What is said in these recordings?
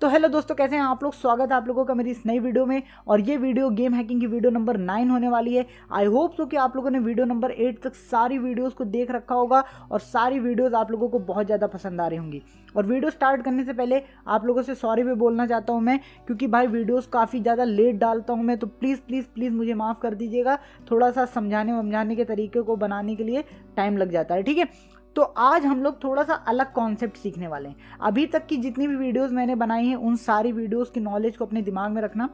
तो हेलो दोस्तों, कैसे हैं आप लोग। स्वागत है आप लोगों का मेरी इस नई वीडियो में। और ये वीडियो गेम हैकिंग की वीडियो नंबर 9 होने वाली है। आई होप सो कि आप लोगों ने वीडियो नंबर 8 तक सारी वीडियोस को देख रखा होगा और सारी वीडियोस आप लोगों को बहुत ज़्यादा पसंद आ रही होंगी। और वीडियो स्टार्ट करने से पहले आप लोगों से सॉरी भी बोलना चाहता हूँ मैं, क्योंकि भाई वीडियोस काफ़ी ज़्यादा लेट डालता हूँ मैं, तो प्लीज़ प्लीज़ प्लीज़ मुझे माफ़ कर दीजिएगा। थोड़ा सा समझाने के तरीके को बनाने के लिए टाइम लग जाता है, ठीक है। तो आज हम लोग थोड़ा सा अलग कॉन्सेप्ट सीखने वाले हैं। अभी तक की जितनी भी वीडियोस मैंने बनाई हैं उन सारी वीडियोस की नॉलेज को अपने दिमाग में रखना,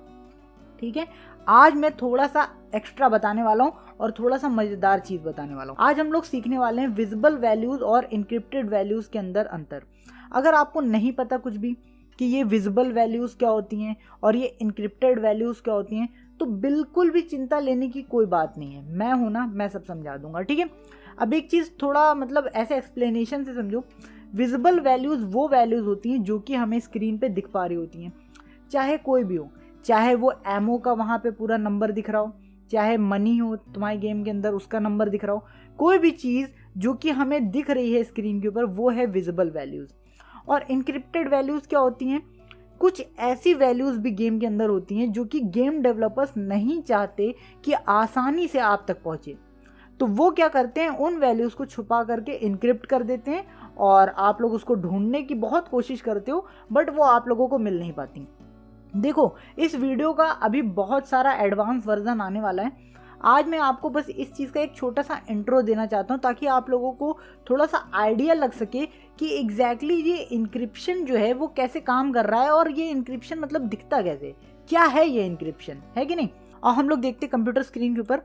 ठीक है। आज मैं थोड़ा सा एक्स्ट्रा बताने वाला हूँ और थोड़ा सा मज़ेदार चीज़ बताने वाला हूँ। आज हम लोग सीखने वाले हैं विजिबल वैल्यूज़ और इनक्रिप्टेड वैल्यूज़ के अंदर अंतर। अगर आपको नहीं पता कुछ भी कि ये विजिबल वैल्यूज़ क्या होती हैं और ये इनक्रिप्टेड वैल्यूज़ क्या होती हैं, तो बिल्कुल भी चिंता लेने की कोई बात नहीं है। मैं हूँ ना, मैं सब समझा दूंगा, ठीक है। अब एक चीज़ थोड़ा मतलब ऐसे एक्सप्लेनेशन से समझो। विजिबल वैल्यूज़ वो वैल्यूज़ होती हैं जो कि हमें स्क्रीन पे दिख पा रही होती हैं, चाहे कोई भी हो, चाहे वो एमओ का वहाँ पे पूरा नंबर दिख रहा हो, चाहे मनी हो तुम्हारे गेम के अंदर उसका नंबर दिख रहा हो, कोई भी चीज़ जो कि हमें दिख रही है स्क्रीन के ऊपर वो है विजिबल वैल्यूज़। और इनक्रिप्टेड वैल्यूज़ क्या होती हैं? कुछ ऐसी वैल्यूज़ भी गेम के अंदर होती हैं जो कि गेम डेवलपर्स नहीं चाहते कि आसानी से आप तक पहुँचे, तो वो क्या करते हैं, उन वैल्यूज़ को छुपा करके इनक्रिप्ट कर देते हैं और आप लोग उसको ढूंढने की बहुत कोशिश करते हो, बट वो आप लोगों को मिल नहीं पाती। देखो, इस वीडियो का अभी बहुत सारा एडवांस वर्जन आने वाला है। आज मैं आपको बस इस चीज़ का एक छोटा सा इंट्रो देना चाहता हूँ ताकि आप लोगों को थोड़ा सा आइडिया लग सके कि एग्जैक्टली ये इंक्रिप्शन जो है वो कैसे काम कर रहा है और ये इंक्रिप्शन मतलब दिखता कैसे, क्या है ये इंक्रिप्शन, है कि नहीं। और हम लोग देखते कंप्यूटर स्क्रीन के ऊपर।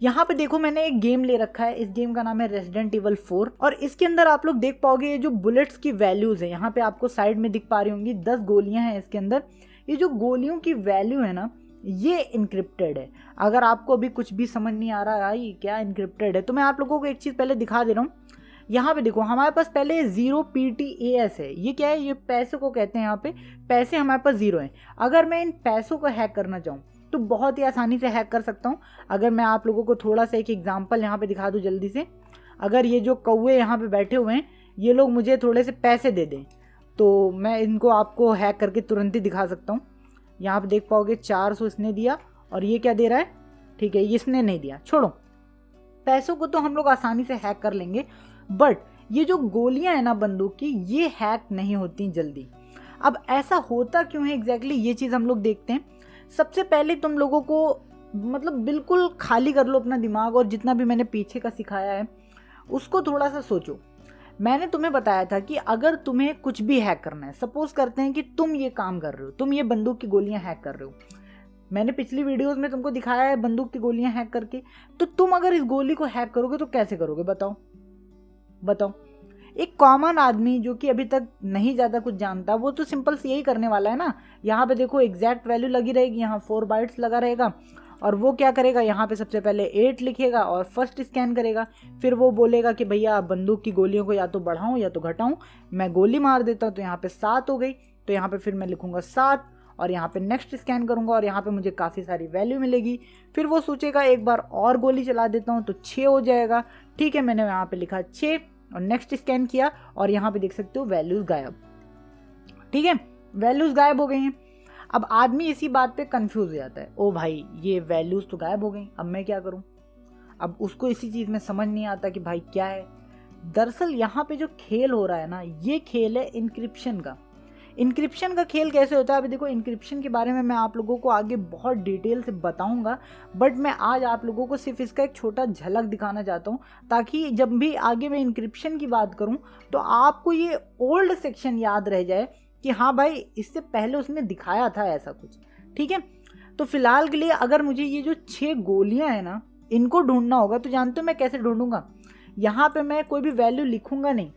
यहाँ पे देखो, मैंने एक गेम ले रखा है। इस गेम का नाम है रेजिडेंट इवल 4 और इसके अंदर आप लोग देख पाओगे ये जो बुलेट्स की वैल्यूज है, यहाँ पे आपको साइड में दिख पा रही होंगी 10 गोलियां हैं इसके अंदर। ये जो गोलियों की वैल्यू है ना, ये इनक्रिप्टेड है। अगर आपको अभी कुछ भी समझ नहीं आ रहा है क्या इनक्रिप्टेड है, तो मैं आप लोगों को एक चीज़ पहले दिखा दे रहा हूँ। यहाँ पे देखो, हमारे पास पहले 0 PTAS है। ये क्या है? ये पैसे को कहते हैं। यहाँ पे पैसे हमारे पास 0 हैं। अगर मैं इन पैसों को हैक करना चाहूँ तो बहुत ही आसानी से हैक कर सकता हूँ। अगर मैं आप लोगों को थोड़ा सा एक एग्जांपल यहाँ पे दिखा दूँ जल्दी से। अगर ये जो कौवे यहाँ पे बैठे हुए हैं, ये लोग मुझे थोड़े से पैसे दे दें तो मैं इनको आपको हैक करके तुरंत ही दिखा सकता हूँ। यहाँ पे देख पाओगे 400 इसने दिया और ये क्या दे रहा है, ठीक है, इसने नहीं दिया। छोड़ो, पैसों को तो हम लोग आसानी से हैक कर लेंगे, बट ये जो गोलियां है ना बंदूक की, ये हैक नहीं होती जल्दी। अब ऐसा होता क्यों है एग्जैक्टली, ये चीज़ हम लोग देखते हैं। सबसे पहले तुम लोगों को मतलब बिल्कुल खाली कर लो अपना दिमाग और जितना भी मैंने पीछे का सिखाया है उसको थोड़ा सा सोचो। मैंने तुम्हें बताया था कि अगर तुम्हें कुछ भी हैक करना है, सपोज करते हैं कि तुम ये काम कर रहे हो, तुम ये बंदूक की गोलियां हैक कर रहे हो। मैंने पिछली वीडियोस में तुमको दिखाया है बंदूक की गोलियां हैक करके। तो तुम अगर इस गोली को हैक करोगे तो कैसे करोगे, बताओ बताओ। एक कॉमन आदमी जो कि अभी तक नहीं ज़्यादा कुछ जानता, वो तो सिंपल से यही करने वाला है ना। यहाँ पे देखो एग्जैक्ट वैल्यू लगी रहेगी, यहाँ 4 बाइट्स लगा रहेगा और वो क्या करेगा, यहाँ पे सबसे पहले 8 लिखेगा और फर्स्ट स्कैन करेगा। फिर वो बोलेगा कि भैया बंदूक की गोलियों को या तो बढ़ाऊँ या तो घटाऊँ। मैं गोली मार देता हूँ तो यहाँ पे 7 हो गई, तो यहाँ पे फिर मैं लिखूँगा 7 और यहाँ पे नेक्स्ट स्कैन करूँगा और यहाँ पे मुझे काफ़ी सारी वैल्यू मिलेगी। फिर वो सोचेगा एक बार और गोली चला देता हूँ तो 6 हो जाएगा, ठीक है। मैंने यहाँ पे लिखा 6 और नेक्स्ट स्कैन किया और यहाँ पे देख सकते हो वैल्यूज गायब, ठीक है, वैल्यूज गायब हो गई हैं। अब आदमी इसी बात पे कंफ्यूज हो जाता है, ओ भाई ये वैल्यूज तो गायब हो गई, अब मैं क्या करूँ। अब उसको इसी चीज़ में समझ नहीं आता कि भाई क्या है। दरअसल यहाँ पे जो खेल हो रहा है ना, ये खेल है इंक्रिप्शन का। इंक्रिप्शन का खेल कैसे होता है, अभी देखो इंक्रिप्शन के बारे में मैं आप लोगों को आगे बहुत डिटेल से बताऊंगा, बट मैं आज आप लोगों को सिर्फ इसका एक छोटा झलक दिखाना चाहता हूं ताकि जब भी आगे मैं इंक्रिप्शन की बात करूं तो आपको ये ओल्ड सेक्शन याद रह जाए कि हाँ भाई इससे पहले उसने दिखाया था ऐसा कुछ, ठीक है। तो फिलहाल के लिए अगर मुझे ये जो 6 गोलियां हैं ना, इनको ढूंढना होगा, तो जानते हो मैं कैसे ढूंढूंगा। यहाँ पे मैं कोई भी वैल्यू लिखूंगा नहीं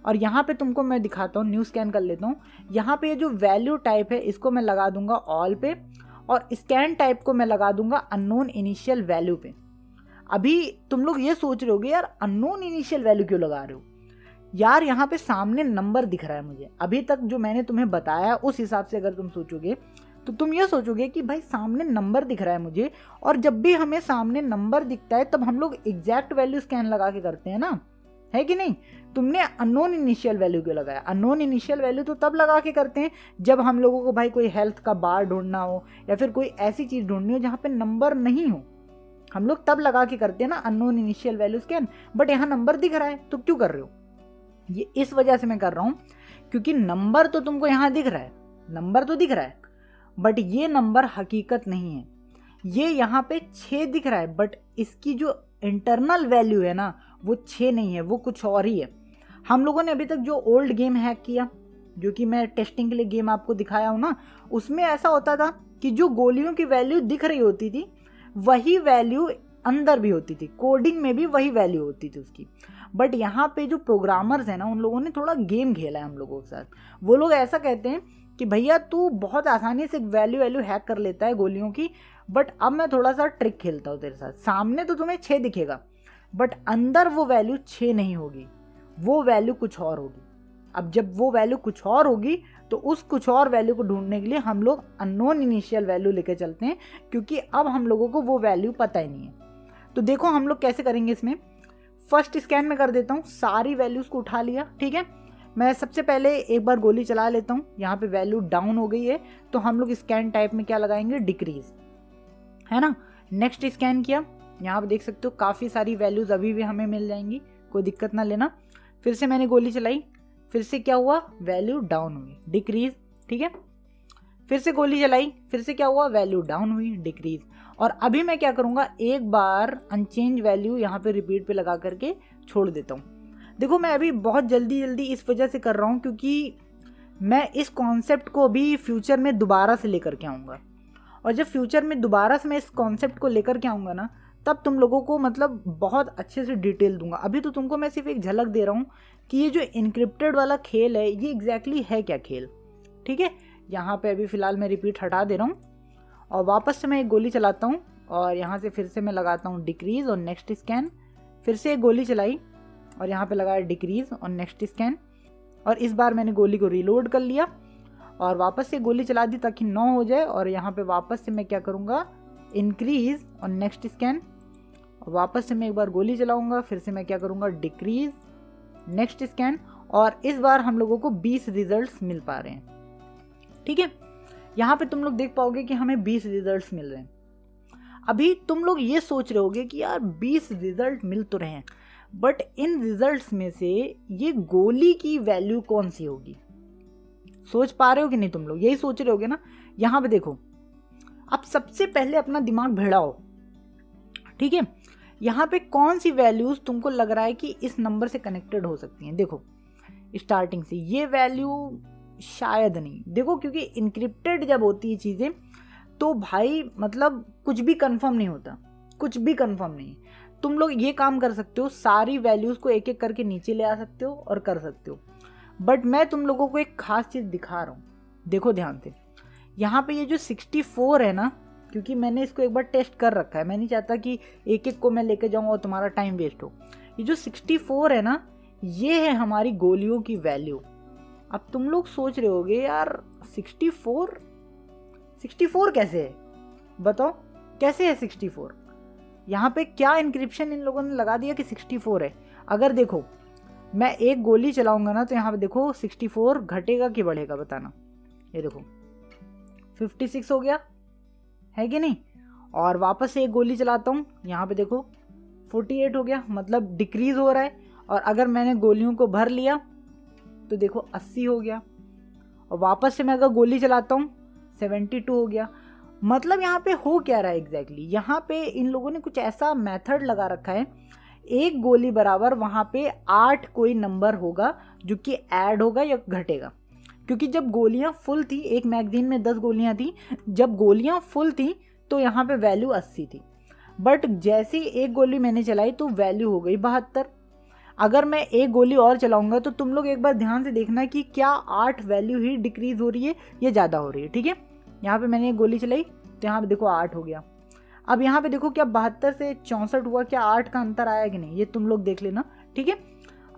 और यहाँ पे तुमको मैं दिखाता हूँ, न्यू स्कैन कर लेता हूँ। यहाँ पे ये जो वैल्यू टाइप है इसको मैं लगा दूंगा ऑल पे और स्कैन टाइप को मैं लगा दूंगा अननोन इनिशियल वैल्यू पे। अभी तुम लोग ये सोच रहे होगे यार अननोन इनिशियल वैल्यू क्यों लगा रहे हो यार, यहाँ पे सामने नंबर दिख रहा है मुझे। अभी तक जो मैंने तुम्हें बताया उस हिसाब से अगर तुम सोचोगे तो तुम ये सोचोगे कि भाई सामने नंबर दिख रहा है मुझे, और जब भी हमें सामने नंबर दिखता है तब हम लोग एग्जैक्ट वैल्यू स्कैन लगा के करते हैं ना, है कि नहीं? तुमने अननोन इनिशियल वैल्यू क्यों लगाया? अननोन इनिशियल वैल्यू तो तब लगा के करते हैं जब हम लोगों को भाई कोई हेल्थ का बार ढूंढना हो या फिर कोई ऐसी चीज़ ढूंढनी हो जहाँ पे नंबर नहीं हो, हम लोग तब लगा के करते हैं ना unknown initial value scan. But यहाँ नंबर दिख रहा है तो क्यों कर रहे हो? ये इस वजह से मैं कर रहा हूँ क्योंकि नंबर तो तुमको यहाँ दिख रहा है, नंबर तो दिख रहा है, बट ये नंबर हकीकत नहीं है। ये यहाँ पे 6 दिख रहा है बट इसकी जो इंटरनल वैल्यू है ना वो 6 नहीं है, वो कुछ और ही है। हम लोगों ने अभी तक जो ओल्ड गेम हैक किया, जो कि मैं टेस्टिंग के लिए गेम आपको दिखाया हूँ ना, उसमें ऐसा होता था कि जो गोलियों की वैल्यू दिख रही होती थी वही वैल्यू अंदर भी होती थी, कोडिंग में भी वही वैल्यू होती थी उसकी। बट यहाँ पे जो प्रोग्रामर्स हैं ना उन लोगों ने थोड़ा गेम खेला है हम लोगों के साथ। वो लोग ऐसा कहते हैं कि भैया तू बहुत आसानी से वैल्यू हैक कर लेता है गोलियों की, बट अब मैं थोड़ा सा ट्रिक खेलता हूँ तेरे साथ। सामने तो तुम्हें 6 दिखेगा बट अंदर वो वैल्यू 6 नहीं होगी, वो वैल्यू कुछ और होगी। अब जब वो वैल्यू कुछ और होगी तो उस कुछ और वैल्यू को ढूंढने के लिए हम लोग अननोन इनिशियल वैल्यू लेके चलते हैं, क्योंकि अब हम लोगों को वो वैल्यू पता ही नहीं है। तो देखो हम लोग कैसे करेंगे इसमें। फर्स्ट स्कैन में कर देता हूँ, सारी वैल्यूज़ को उठा लिया, ठीक है। मैं सबसे पहले एक बार गोली चला लेता हूँ। यहाँ पे वैल्यू डाउन हो गई है तो हम लोग स्कैन टाइप में क्या लगाएंगे, डिक्रीज, है ना। नेक्स्ट स्कैन किया, यहाँ पे देख सकते हो काफ़ी सारी वैल्यूज़ अभी भी हमें मिल जाएंगी, कोई दिक्कत ना लेना। फिर से मैंने गोली चलाई, फिर से क्या हुआ, वैल्यू डाउन हुई, डिक्रीज, ठीक है। फिर से गोली चलाई, फिर से क्या हुआ, वैल्यू डाउन हुई, डिक्रीज। और अभी मैं क्या करूँगा, एक बार अनचेंज वैल्यू यहाँ पे रिपीट पे लगा करके छोड़ देता हूँ। देखो मैं अभी बहुत जल्दी इस वजह से कर रहा हूँ क्योंकि मैं इस कॉन्सेप्ट को अभी फ्यूचर में दोबारा से लेकर के आऊँगा, और जब फ्यूचर में दोबारा से मैं इस कॉन्सेप्ट को लेकर के आऊँगा ना, तब तुम लोगों को मतलब बहुत अच्छे से डिटेल दूंगा। अभी तो तुमको मैं सिर्फ एक झलक दे रहा हूँ कि ये जो इनक्रिप्टेड वाला खेल है ये एग्जैक्टली है क्या खेल, ठीक है। यहाँ पे अभी फ़िलहाल मैं रिपीट हटा दे रहा हूँ और वापस से मैं एक गोली चलाता हूँ और यहाँ से फिर से मैं लगाता हूँ डिक्रीज़ और नेक्स्ट स्कैन। फिर से एक गोली चलाई और यहाँ पे लगाया डिक्रीज़ और नेक्स्ट स्कैन, और इस बार मैंने गोली को रीलोड कर लिया और वापस से गोली चला दी ताकि 9 हो जाए। और यहाँ पे वापस से मैं क्या करूँगा, इंक्रीज़ और नेक्स्ट स्कैन, वापस से मैं एक बार गोली चलाऊँगा, फिर से मैं क्या करूँगा, डिक्रीज़, नेक्स्ट स्कैन, और इस बार हम लोगों को 20 रिजल्ट्स मिल पा रहे हैं, ठीक है। यहाँ पे तुम लोग देख पाओगे कि हमें 20 रिजल्ट्स मिल रहे हैं। अभी तुम लोग ये सोच रहे होगे कि यार 20 रिजल्ट मिल तो रहे हैं, बट इन रिजल्ट्स में से ये गोली की वैल्यू कौन सी होगी, सोच पा रहे हो कि नहीं? तुम लोग यही सोच रहे होगे ना। यहाँ पे देखो, अब सबसे पहले अपना दिमाग भिड़ाओ, ठीक है। यहाँ पे कौन सी वैल्यूज तुमको लग रहा है कि इस नंबर से कनेक्टेड हो सकती हैं? देखो स्टार्टिंग से ये वैल्यू शायद नहीं, देखो क्योंकि इनक्रिप्टेड जब होती है चीज़ें तो भाई मतलब कुछ भी कंफर्म नहीं होता, कुछ भी कंफर्म नहीं। तुम लोग ये काम कर सकते हो, सारी वैल्यूज़ को एक एक करके नीचे ले आ सकते हो और कर सकते हो, बट मैं तुम लोगों को एक खास चीज़ दिखा रहा हूँ, देखो ध्यान से। यहाँ पे ये जो 64 है ना, क्योंकि मैंने इसको एक बार टेस्ट कर रखा है, मैं नहीं चाहता कि एक एक को मैं लेके जाऊँ और तुम्हारा टाइम वेस्ट हो। ये जो 64 है ना, ये है हमारी गोलियों की वैल्यू। अब तुम लोग सोच रहे होगे यार 64 कैसे है, बताओ कैसे है 64? यहाँ पे क्या इंक्रिप्शन इन लोगों ने लगा दिया कि 64 है? अगर देखो मैं एक गोली चलाऊंगा ना तो यहाँ पे देखो 64 घटेगा कि बढ़ेगा, बताना। ये देखो 56 हो गया, है कि नहीं? और वापस से एक गोली चलाता हूँ, यहाँ पे देखो 48 हो गया, मतलब डिक्रीज हो रहा है। और अगर मैंने गोलियों को भर लिया तो देखो 80 हो गया, और वापस से मैं अगर गोली चलाता हूँ 72 हो गया। मतलब यहाँ पे हो क्या रहा है एग्जैक्टली? यहाँ पे इन लोगों ने कुछ ऐसा मेथड लगा रखा है, एक गोली बराबर वहाँ पे 8 कोई नंबर होगा जो कि ऐड होगा या घटेगा। क्योंकि जब गोलियाँ फुल थी, एक मैगजीन में 10 गोलियाँ थी, जब गोलियाँ फुल थी तो यहाँ पे वैल्यू 80 थी, बट जैसे ही एक गोली मैंने चलाई तो वैल्यू हो गई 72। अगर मैं एक गोली और चलाऊंगा तो तुम लोग एक बार ध्यान से देखना कि क्या 8 वैल्यू ही डिक्रीज हो रही है या ज़्यादा हो रही है, ठीक है। यहाँ पे मैंने एक गोली चलाई तो यहाँ पे देखो 8 हो गया। अब यहाँ पे देखो क्या 72 से 64 हुआ, क्या 8 का अंतर आया कि नहीं, ये तुम लोग देख लेना, ठीक है।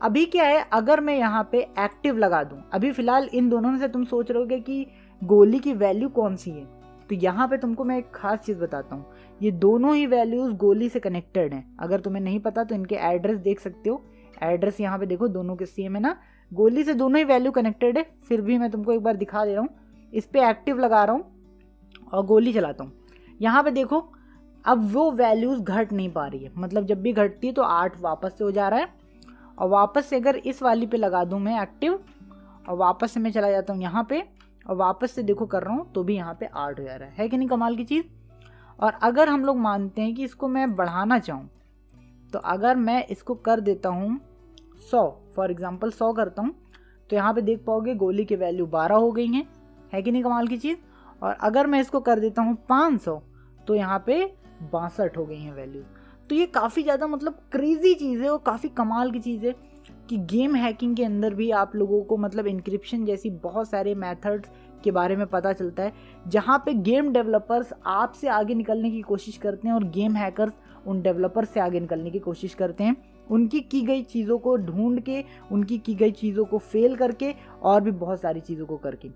अभी क्या है, अगर मैं यहाँ पे एक्टिव लगा दूँ, अभी फिलहाल इन दोनों में से तुम सोच रहे होगे कि गोली की वैल्यू कौन सी है, तो यहाँ पे तुमको मैं एक खास चीज़ बताता हूँ, ये दोनों ही वैल्यूज़ गोली से कनेक्टेड हैं। अगर तुम्हें नहीं पता तो इनके एड्रेस देख सकते हो, एड्रेस यहाँ पे देखो दोनों के सेम है ना, गोली से दोनों ही वैल्यू कनेक्टेड है, फिर भी मैं तुमको एक बार दिखा दे रहा हूँ। इस पर एक्टिव लगा रहा हूँ और गोली चलाता हूँ। यहाँ पे देखो अब वो वैल्यूज़ घट नहीं पा रही है, मतलब जब भी घटती है तो 8 वापस से हो जा रहा है। और वापस से अगर इस वाली पे लगा दूँ मैं एक्टिव और वापस से मैं चला जाता हूँ यहाँ पे और वापस से देखो कर रहा हूँ तो भी यहाँ पे 8 हो जा रहा है कि नहीं कमाल की चीज़। और अगर हम लोग मानते हैं कि इसको मैं बढ़ाना चाहूँ तो अगर मैं इसको कर देता हूँ 100, फॉर एग्जांपल 100 करता हूँ तो यहाँ पे देख पाओगे गोली की वैल्यू 12 हो गई है कि नहीं कमाल की चीज़। और अगर मैं इसको कर देता हूँ 500 तो यहाँ पे 62 हो गई हैं वैल्यू। तो ये काफ़ी ज़्यादा मतलब क्रेजी चीज़ है और काफ़ी कमाल की चीज़ है कि गेम हैकिंग के अंदर भी आप लोगों को मतलब इंक्रिप्शन जैसी बहुत सारे मेथड्स के बारे में पता चलता है, जहाँ पे गेम डेवलपर्स आपसे आगे निकलने की कोशिश करते हैं और गेम हैकर्स उन डेवलपर्स से आगे निकलने की कोशिश करते हैं, उनकी की गई चीज़ों को ढूंढ के, उनकी की गई चीज़ों को फेल करके और भी बहुत सारी चीज़ों को करके।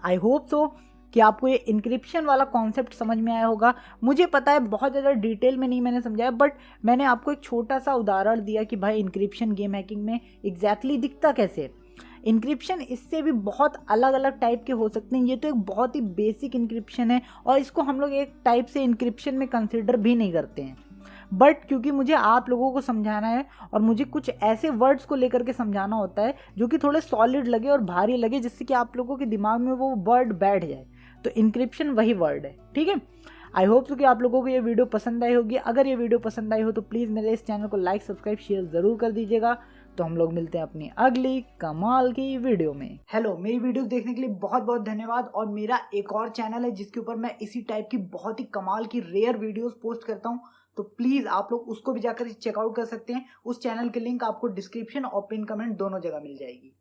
आई होप सो कि आपको ये इंक्रिप्शन वाला कॉन्सेप्ट समझ में आया होगा। मुझे पता है बहुत ज़्यादा डिटेल में नहीं मैंने समझाया, बट मैंने आपको एक छोटा सा उदाहरण दिया कि भाई इंक्रिप्शन गेम हैकिंग में एग्जैक्टली दिखता कैसे है। इंक्रिप्शन इससे भी बहुत अलग अलग टाइप के हो सकते हैं, ये तो एक बहुत ही बेसिक इंक्रिप्शन है और इसको हम लोग एक टाइप से इंक्रिप्शन में कंसिडर भी नहीं करते हैं। बट क्योंकि मुझे आप लोगों को समझाना है और मुझे कुछ ऐसे वर्ड्स को लेकर के समझाना होता है जो कि थोड़े सॉलिड लगे और भारी लगे, जिससे कि आप लोगों के दिमाग में वो वर्ड बैठ जाए, तो इंक्रिप्शन वही वर्ड है, ठीक है। आई होप सो कि आप लोगों को ये वीडियो पसंद आई होगी। अगर ये वीडियो पसंद आई हो तो प्लीज़ मेरे इस चैनल को लाइक सब्सक्राइब शेयर ज़रूर कर दीजिएगा। तो हम लोग मिलते हैं अपनी अगली कमाल की वीडियो में। हेलो, मेरी वीडियो देखने के लिए बहुत बहुत धन्यवाद। और मेरा एक और चैनल है जिसके ऊपर मैं इसी टाइप की बहुत ही कमाल की रेयर वीडियोस पोस्ट करता हूँ, तो प्लीज़ आप लोग उसको भी जाकर चेकआउट कर सकते हैं। उस चैनल की लिंक आपको डिस्क्रिप्शन और पिन कमेंट दोनों जगह मिल जाएगी।